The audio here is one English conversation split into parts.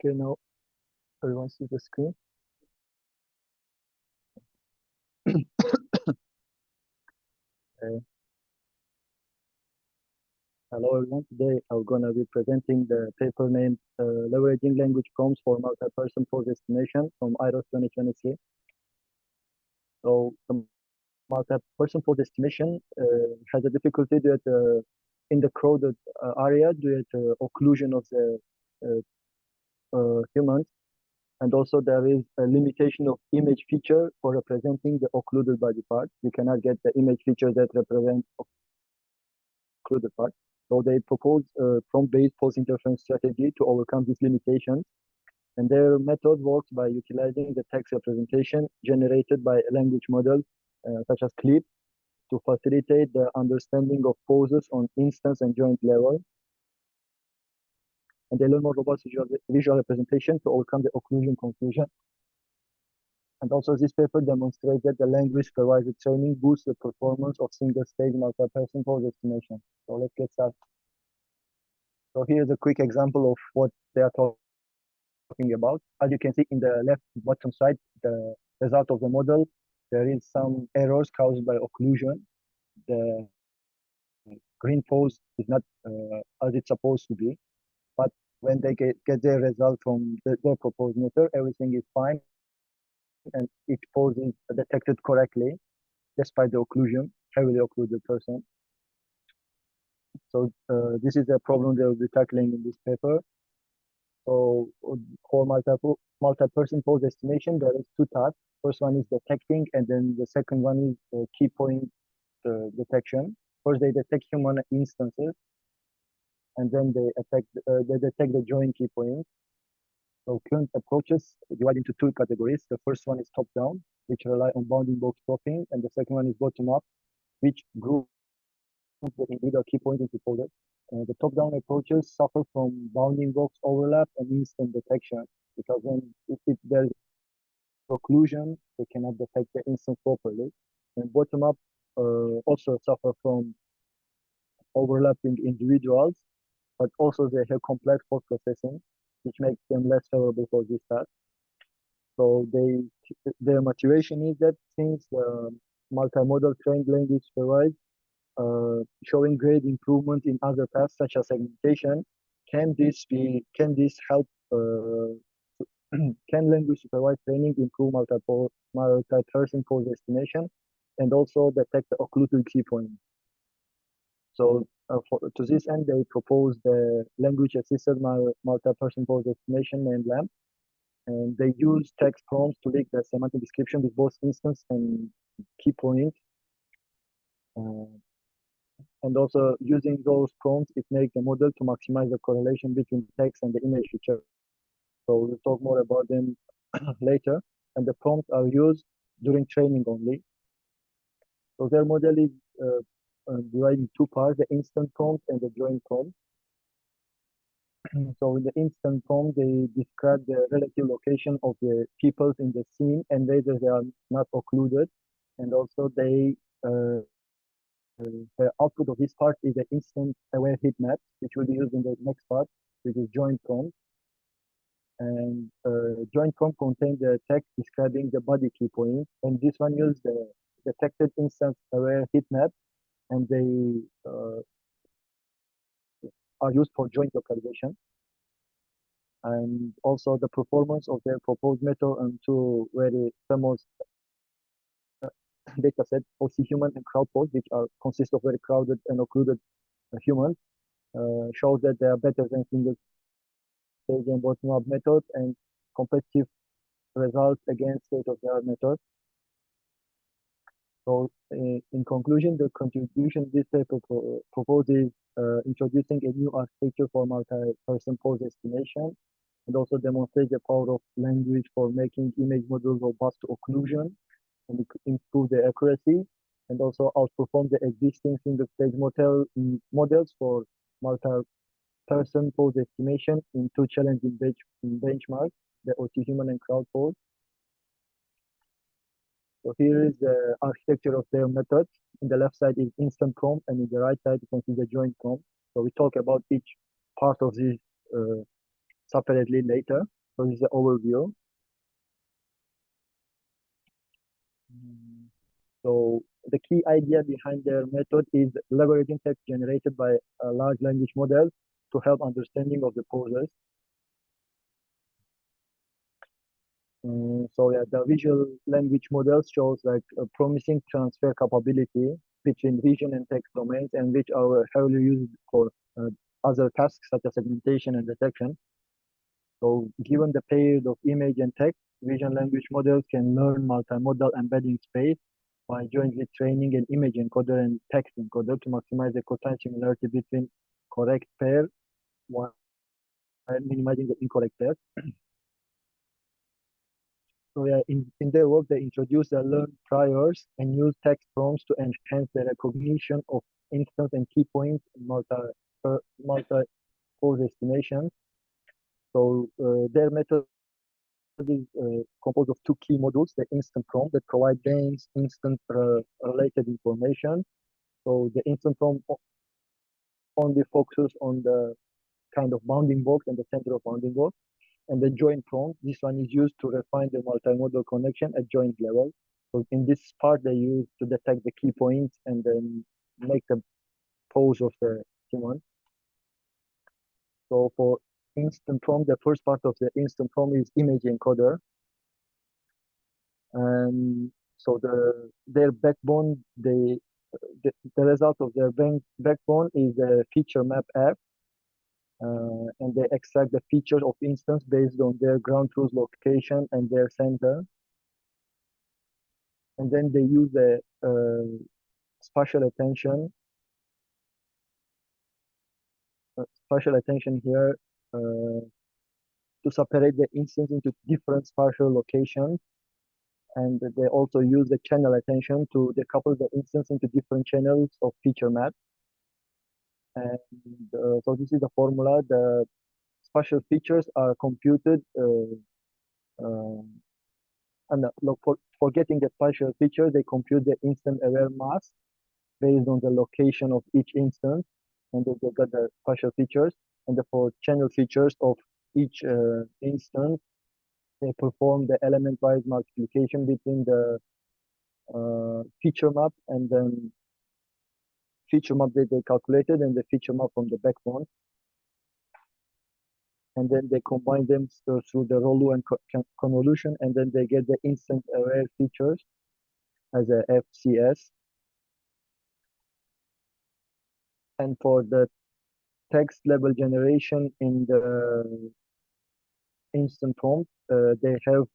Okay, now everyone sees the screen. Uh, Hello everyone. Today I'm gonna be presenting the paper named Leveraging Language Prompts for Multi-Person Pose Estimation from IROS 2023. So the multi-person pose estimation has a difficulty that in the crowded area due to occlusion of the humans, and also there is a limitation of image feature for representing the occluded body part. You cannot get the image feature that represents occluded part. So they propose a prompt-based pose interference strategy to overcome these limitations. And their method works by utilizing the text representation generated by a language model, such as CLIP, to facilitate the understanding of poses on instance and joint level. And they learn more robust visual representation to overcome the occlusion confusion. And also this paper demonstrates that the language supervised training boosts the performance of single-stage multi-person pose estimation. So let's get started. So here's a quick example of what they are talking about. As you can see in the left bottom side, the result of the model, there is some errors caused by occlusion. The green pose is not as it's supposed to be, but when they get their result from their proposed method, everything is fine, and each pose is detected correctly, despite the occlusion, heavily occluded person. So this is a problem they will be tackling in this paper. So for multi-person pose estimation, there is two tasks. First one is detecting, and then the second one is key point detection. First, they detect human instances, and then they detect the joint key points. So current approaches divide into two categories. The first one is top-down, which rely on bounding box proofing, and the second one is bottom-up, which group the individual key points into folders. The top-down approaches suffer from bounding box overlap and instant detection, because if there's occlusion, they cannot detect the instance properly. And bottom-up also suffer from overlapping individuals, but also they have complex post-processing, which makes them less favorable for this task. So their motivation is that since the multimodal trained language provides showing great improvement in other tasks such as segmentation, can this help can language supervised training improve multi-person pose estimation and also detect the occluded key point? So to this end, they propose the language-assisted multi-person pose estimation named LAMP, and they use text prompts to link the semantic description with both instance and key point. And also using those prompts, it makes the model to maximize the correlation between text and the image feature. So we'll talk more about them later. And the prompts are used during training only. So their model is divided in two parts, the instant prompt and the joint prompt. So in the instant prompt, they describe the relative location of the people in the scene and whether they are not occluded. And also the output of this part is the instant aware heat map, which will be used in the next part, which is joint prompt. And joint prompt contains the text describing the body key point, and this one uses the detected instance aware heat map, and they are used for joint localization. And also the performance of their proposed method and two very famous data set, OC human and crowd pose, which consist of very crowded and occluded humans, shows that they are better than single stage and bottom-up methods and competitive results against state-of-the-art methods. So in conclusion, the contribution this paper proposes introducing a new architecture for multi-person pose estimation, and also demonstrates the power of language for making image models robust to occlusion and improve their accuracy, and also outperform the existing single-stage models for multi-person pose estimation in two challenging benchmarks, the OT human and crowd pose. So here is the architecture of their methods. In the left side is instant prompt, and in the right side you can see the joint prompt. So we talk about each part of this separately later. So this is the overview. So the key idea behind their method is leveraging text generated by a large language model to help understanding of the poses. So yeah, the visual language model shows like a promising transfer capability between vision and text domains, and which are heavily used for other tasks such as segmentation and detection. So given the pairs of image and text, vision language models can learn multimodal embedding space by jointly training an image encoder and text encoder to maximize the cosine similarity between correct pair while minimizing the incorrect pair. So yeah, in their work, they introduce the learned priors and use text prompts to enhance the recognition of instance and key points in multi-pose estimations. So their method is composed of two key modules, the instant prompt that provide dense instant related information. So the instant prompt only focuses on the kind of bounding box and the center of bounding box. And the joint prompt, this one is used to refine the multimodal connection at joint level. So in this part, they use to detect the key points and then make the pose of the human. So for instant prompt, the first part of the instant prompt is image encoder. And so their backbone, the result of their backbone is a feature map app, and they extract the features of instance based on their ground truth location and their center. And then they use the spatial attention, spatial attention here to separate the instance into different spatial locations. And they also use the channel attention to decouple the instance into different channels of feature map. And so this is the formula. The spatial features are computed, and for getting the spatial feature, they compute the instant aware mask based on the location of each instance, and they got the spatial features. And for channel features of each instance, they perform the element-wise multiplication between the feature map and then feature map that they calculated and the feature map from the backbone. And then they combine them through the Rolu and convolution, and then they get the instant aware features as a FCS. And for the text level generation in the instant prompt, they have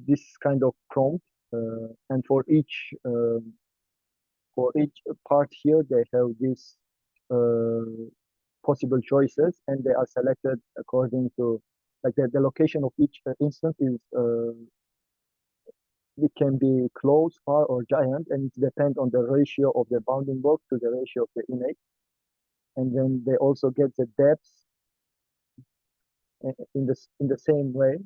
this kind of prompt, and for each part here, they have these possible choices, and they are selected according to like the location of each instance is it can be close, far, or giant, and it depends on the ratio of the bounding box to the ratio of the image. And then they also get the depth in the same way.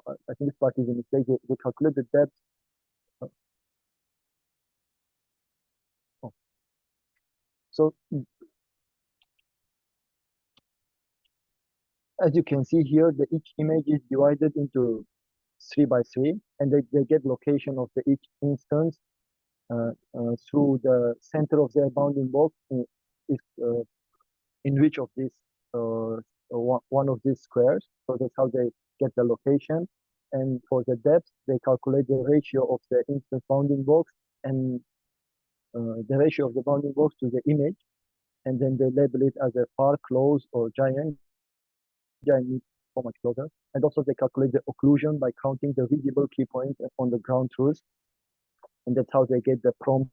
I think this part is a mistake. They calculate the depth. Oh. So as you can see here, each image is divided into 3 by 3, and they get location of the each instance through the center of their bounding box in which of these one of these squares. So that's how they get the location. And for the depth, they calculate the ratio of the instance bounding box and the ratio of the bounding box to the image, and then they label it as a far, close, or giant. Giant means so much closer. And also they calculate the occlusion by counting the visible key points on the ground truth, and that's how they get the prompt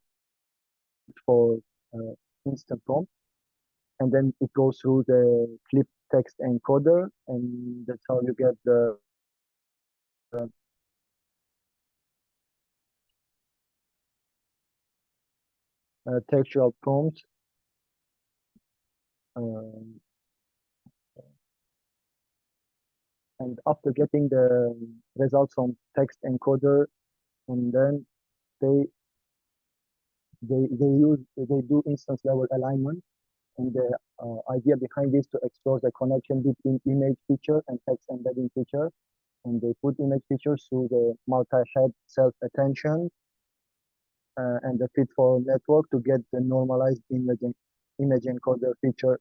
for uh, instant prompt. And then it goes through the clip text encoder, and that's how you get the textual prompt. Um, and after getting the results from text encoder, and then they they do instance level alignment, and the idea behind this to explore the connection between image feature and text embedding feature. And they put image features through the multi-head self-attention and the fit for network to get the normalized image encoder feature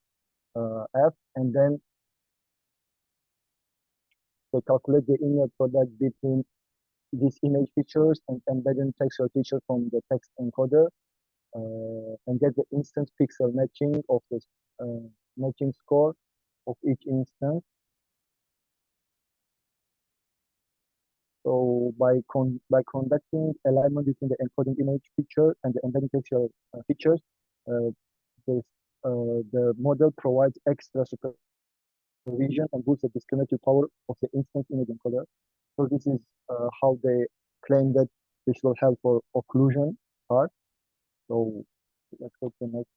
F, and then they calculate the inner product between these image features and embedded textual feature from the text encoder, and get the instance pixel matching of this matching score of each instance. So by conducting alignment between the encoding image feature and the embedding textual features, uh, this, the model provides extra supervision and boosts the discriminative power of the instance image encoder. So this is how they claim that this will help for occlusion part. So let's go to the next.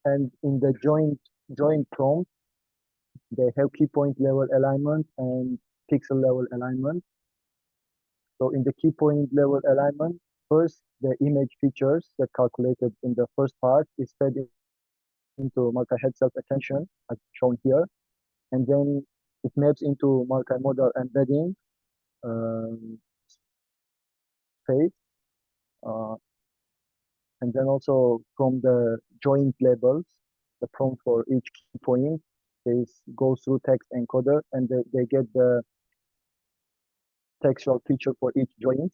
And in the joint prompt, they have key point level alignment and pixel level alignment. So in the key point level alignment, first the image features that calculated in the first part is fed into multi-head self-attention as shown here, and then it maps into multimodal embedding um, space, uh, and then also from the joint labels, the prompt for each key point is goes through text encoder, and they get the textual feature for each joint.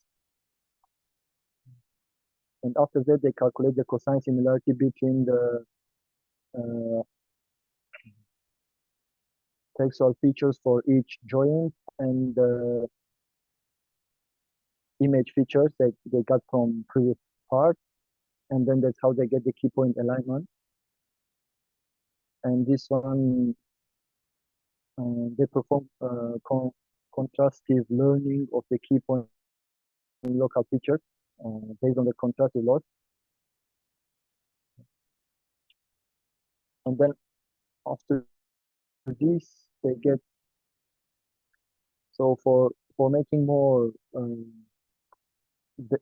And after that, they calculate the cosine similarity between the uh, textual features for each joint and the image features that they got from previous part. And then that's how they get the key point alignment. And this one, they perform contrastive learning of the key point local features based on the contrastive loss. And then after this, they get, so for making more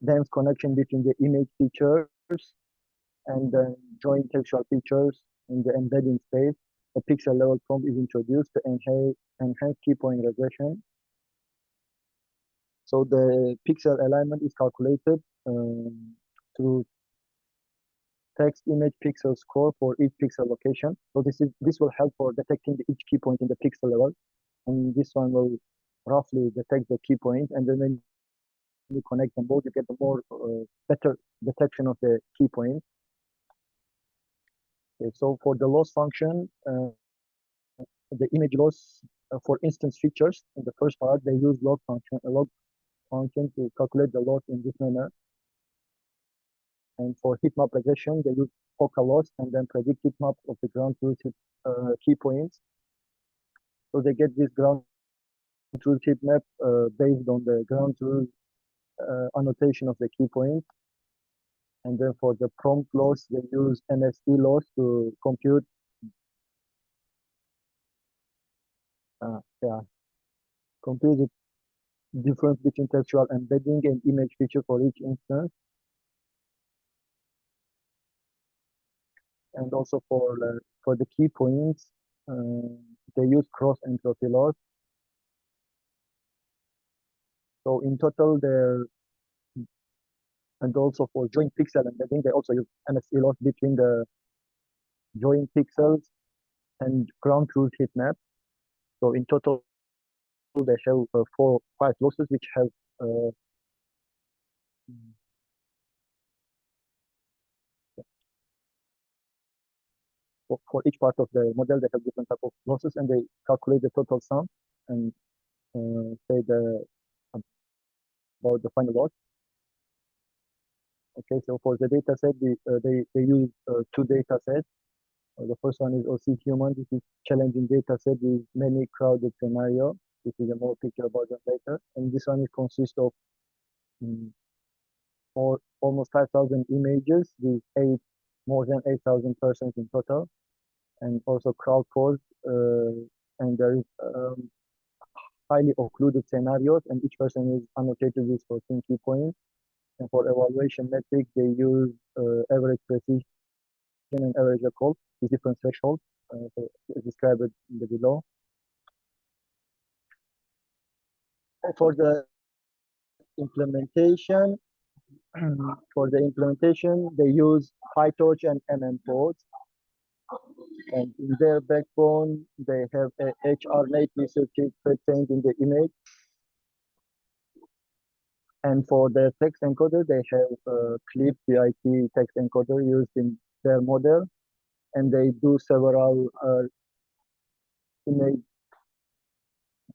dense connection between the image features and the joint textual features in the embedding space, a pixel level prompt is introduced to enhance key point regression. So the pixel alignment is calculated through text image pixel score for each pixel location. So this will help for detecting each key point in the pixel level, and this one will roughly detect the key point, and then when you connect them both, you get the more better detection of the key point. Okay, so for the loss function, the image loss for instance features in the first part, they use log function to calculate the loss in this manner. And for heat map regression, they use focal loss and then predict heat map of the ground truth key points. So they get this ground truth heat map based on the ground truth annotation of the key point. And then for the prompt loss, they use MSE loss to compute yeah, compute the difference between textual embedding and image feature for each instance. And also for the key points, they use cross entropy loss. So in total, and also for joint pixel embedding, they also use MSE loss between the joint pixels and ground truth heat map. So in total, they have 5 losses, which have for each part of the model, they have different type of losses, and they calculate the total sum and say about the final loss. Okay, so for the data set, they use 2 data sets. The first one is OC human. This is challenging data set with many crowded scenario. This is a more picture about them later. And this one is consists of almost 5,000 images with more than 8,000 persons in total, and also crowd caused. And there is highly occluded scenarios, and each person is annotated with 14 key points. And for evaluation metric, they use average precision and average recall, these different thresholds described in the below. And implementation, for the implementation, they use PyTorch and MM-Pods. And in their backbone, they have a HR-native circuit contained in the image. And for the text encoder, they have a Clip PIT text encoder used in their model. And they do several image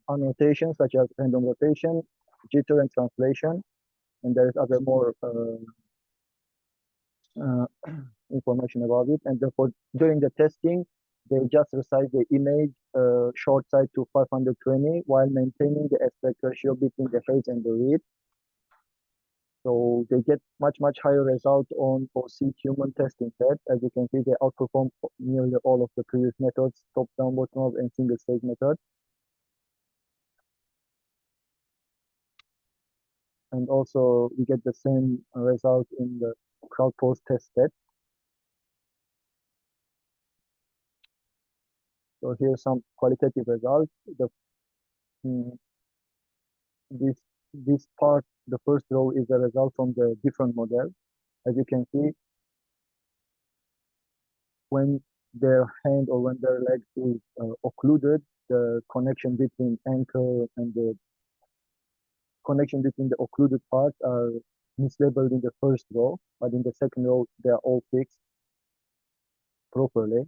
annotations such as random rotation, jitter, and translation. And there is other more uh, information about it. And therefore, during the testing, they just resize the image short side to 520 while maintaining the aspect ratio between the height and the width. So they get much higher result on OC human testing set. As you can see, they outperform nearly all of the previous methods, top-down, bottom-up, and single-stage method. And also, we get the same result in the crowd post test set. So here's some qualitative results. Mm, this this part, the first row, is a result from the different model. As you can see, when their hand or when their leg is occluded, the connection between ankle and the connection between the occluded parts are mislabeled in the first row, but in the second row, they are all fixed properly.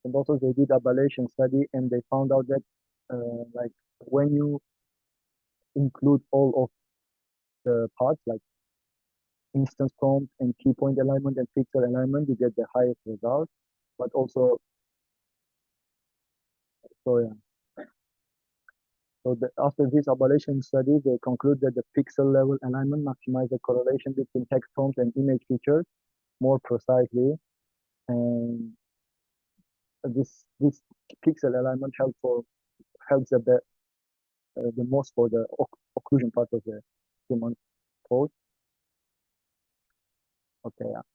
And also they did a ablation study and they found out that like when you include all of the parts, like instance prompt and key point alignment and pixel alignment, you get the highest result. But also, so yeah. So after this ablation study, they conclude that the pixel level alignment maximizes the correlation between text prompts and image features more precisely. And this pixel alignment helps the most for the occlusion part of the human pose. Okay, yeah.